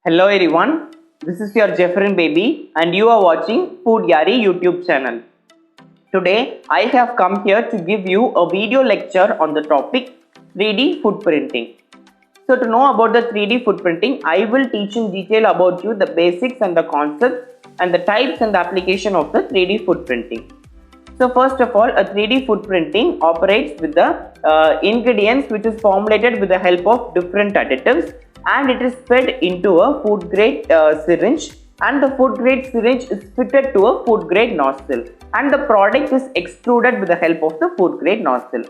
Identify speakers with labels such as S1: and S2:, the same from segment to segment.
S1: Hello everyone, this is your Jeffrin baby and you are watching Foodyaari YouTube channel. Today I have come here to give you a video lecture on the topic 3D footprinting. So to know about the 3D footprinting, I will teach in detail about you the basics and the concepts and the types and the application of the 3D footprinting. So first of all, a 3D footprinting operates with the ingredients which is formulated with the help of different additives, and it is fed into a food grade syringe, and the food grade syringe is fitted to a food grade nozzle, and the product is extruded with the help of the food grade nozzle.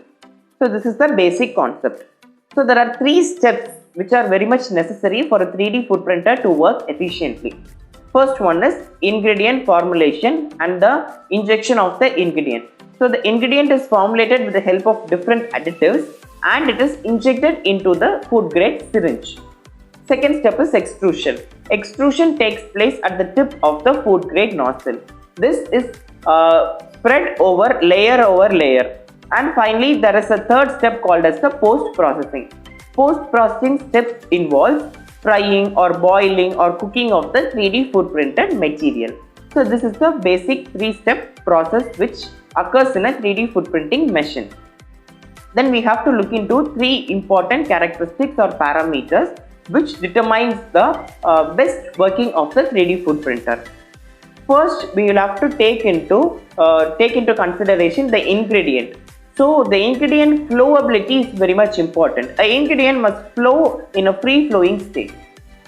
S1: So this is the basic concept. So there are three steps which are very much necessary for a 3D food printer to work efficiently. First one is ingredient formulation and the injection of the ingredient. So the ingredient is formulated with the help of different additives and it is injected into the food grade syringe. Second step is extrusion. Extrusion takes place at the tip of the food grade nozzle. This is spread over layer. And finally, there is a third step called as the post-processing. Post-processing step involves frying or boiling or cooking of the 3D food printed material. So this is the basic three-step process which occurs in a 3D food printing machine. Then we have to look into three important characteristics or parameters which determines the best working of the 3D food printer. First, we will have to take into consideration the ingredient. So the ingredient flowability is very much important. An ingredient must flow in a free flowing state.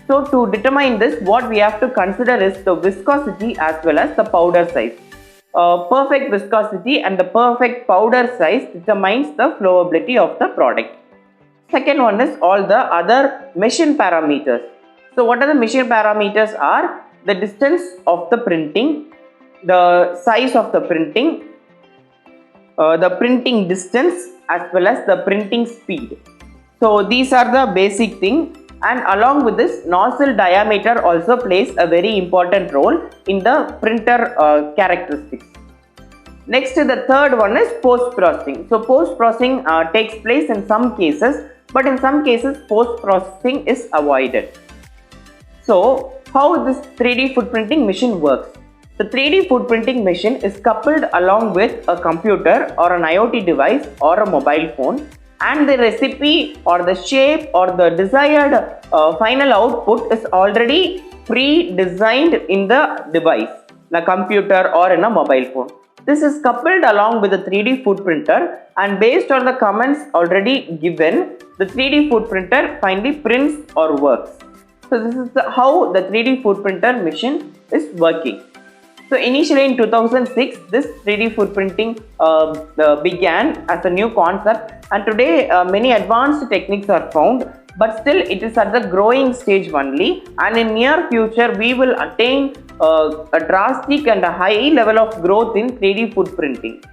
S1: So to determine this, what we have to consider is the viscosity as well as the powder size. Perfect viscosity and the perfect powder size determines the flowability of the product. Second one is all the other machine parameters. So what are the machine parameters are? The distance of the printing, the size of the printing, the printing distance as well as the printing speed. So these are the basic thing, and along with this, nozzle diameter also plays a very important role in the printer characteristics. Next, the third one is post-processing. So post-processing takes place in some cases, but in some cases post-processing is avoided. So how this 3D food printing machine works? The 3D food printing machine is coupled along with a computer or an IoT device or a mobile phone, and the recipe or the shape or the desired final output is already pre-designed in the device, the computer or in a mobile phone. This is coupled along with the 3D food printer, and based on the comments already given, the 3D food printer finally prints or works. So this is how the 3D food printer machine is working. So initially in 2006, this 3D food printing began as a new concept, and today many advanced techniques are found, but still it is at the growing stage only, and in near future we will attain a drastic and a high level of growth in 3D food printing.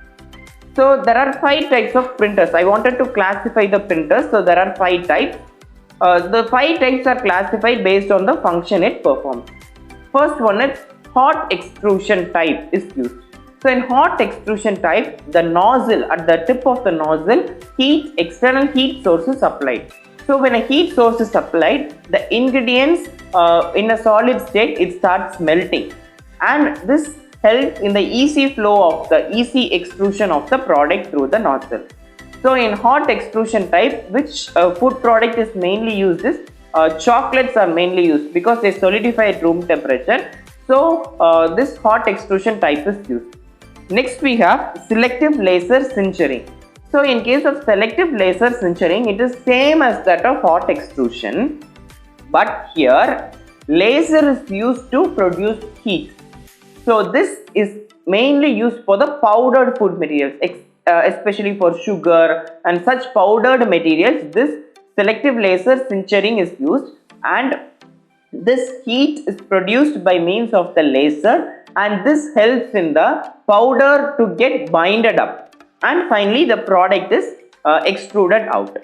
S1: So there are 5 types of printers. I wanted to classify the printers, so there are 5 types. The 5 types are classified based on the function it performs. First one is hot extrusion type is used. So in hot extrusion type, the nozzle, at the tip of the nozzle, external heat source is applied. So when a heat source is applied, the ingredients in a solid state, it starts melting, and this helps in the easy extrusion of the product through the nozzle. So in hot extrusion type, which food product is mainly used is chocolates are mainly used because they solidify at room temperature. So this hot extrusion type is used. Next we have selective laser sintering. So in case of selective laser sintering, it is same as that of hot extrusion, but here laser is used to produce heat. So this is mainly used for the powdered food materials, especially for sugar and such powdered materials. This selective laser sintering is used, and this heat is produced by means of the laser, and this helps in the powder to get binded up, and finally the product is extruded out.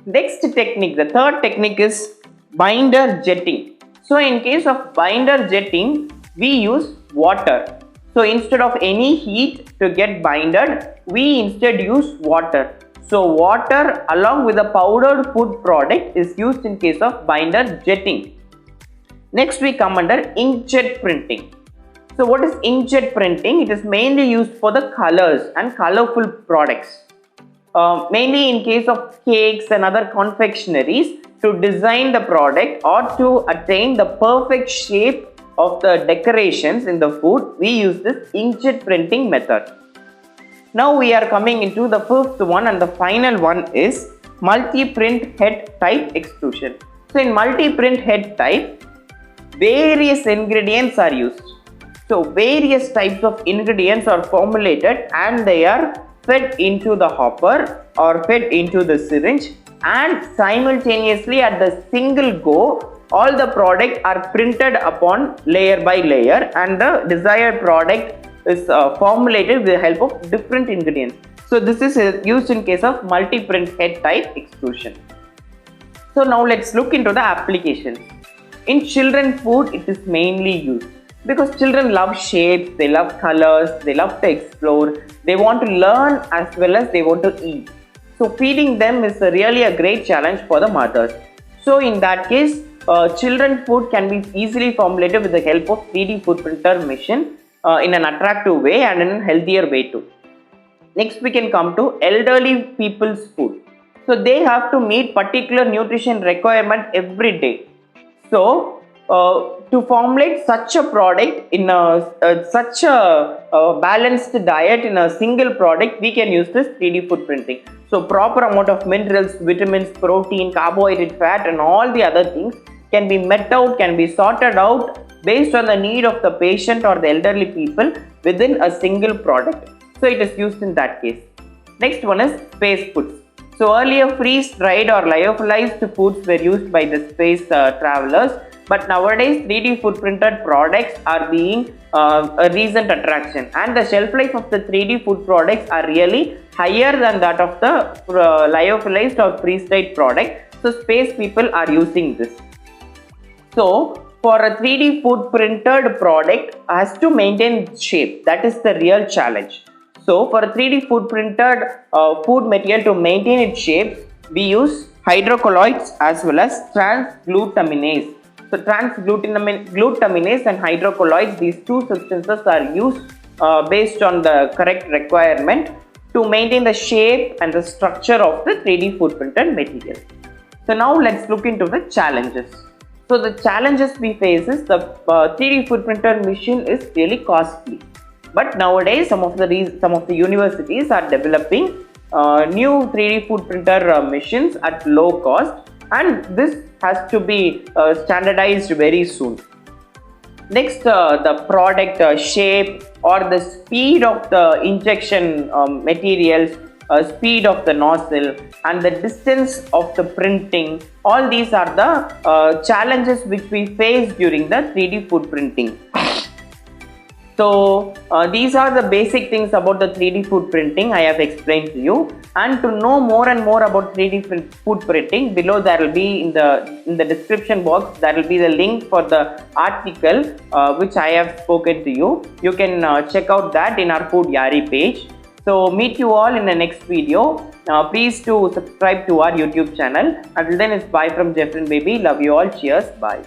S1: Next technique, the third technique is binder jetting. So in case of binder jetting, we use water. So instead of any heat to get binded, we instead use water. So water along with the powdered food product is used in case of binder jetting. Next we come under inkjet printing. So what is inkjet printing? It is mainly used for the colors and colorful products. Mainly in case of cakes and other confectionaries, to design the product or to attain the perfect shape of the decorations in the food, we use this inkjet printing method. Now we are coming into the fifth one, and the final one is multi-print head type extrusion. So in multi-print head type, various ingredients are used. So various types of ingredients are formulated and they are fed into the hopper or fed into the syringe, and simultaneously at the single go, all the products are printed upon layer by layer, and the desired product is formulated with the help of different ingredients. So this is used in case of multi-print head type extrusion. So now let's look into the applications. In children food, it is mainly used because children love shapes, they love colors, they love to explore, they want to learn as well as they want to eat. So feeding them is really a great challenge for the mothers. So in that case, children food can be easily formulated with the help of 3D food printer machine in an attractive way and in a healthier way too. Next we can come to elderly people's food. So they have to meet particular nutrition requirement every day. So to formulate such a product in such a balanced diet in a single product, we can use this 3D food printing. So proper amount of minerals, vitamins, protein, carbohydrate, fat and all the other things can be met out, can be sorted out based on the need of the patient or the elderly people within a single product. So it is used in that case. Next one is space foods. So earlier freeze-dried or lyophilized foods were used by the space travelers, but nowadays 3D food printed products are being a recent attraction, and the shelf life of the 3D food products are really higher than that of the lyophilized or freeze-dried product. So space people are using this. So for a 3D food printed product has to maintain shape. That is the real challenge. So for a 3D food printed food material to maintain its shape, we use hydrocolloids as well as transglutaminase. So transglutaminase and hydrocolloids, these two substances are used based on the correct requirement to maintain the shape and the structure of the 3D food printed material. So now let's look into the challenges. So the challenges we face is the 3D food printer machine is really costly. But nowadays some of the universities are developing new 3D food printer machines at low cost, and this has to be standardized very soon. Next, the product shape or the speed of the injection materials, speed of the nozzle and the distance of the printing, all these are the challenges which we face during the 3D food printing. So these are the basic things about the 3D food printing I have explained to you. And to know more and more about 3D food printing, below there will be in the description box, there will be the link for the article which I have spoken to you. You can check out that in our Foodyaari page. So meet you all in the next video. Please do subscribe to our YouTube channel. Until then, it's bye from Jeffrey Baby. Love you all. Cheers. Bye.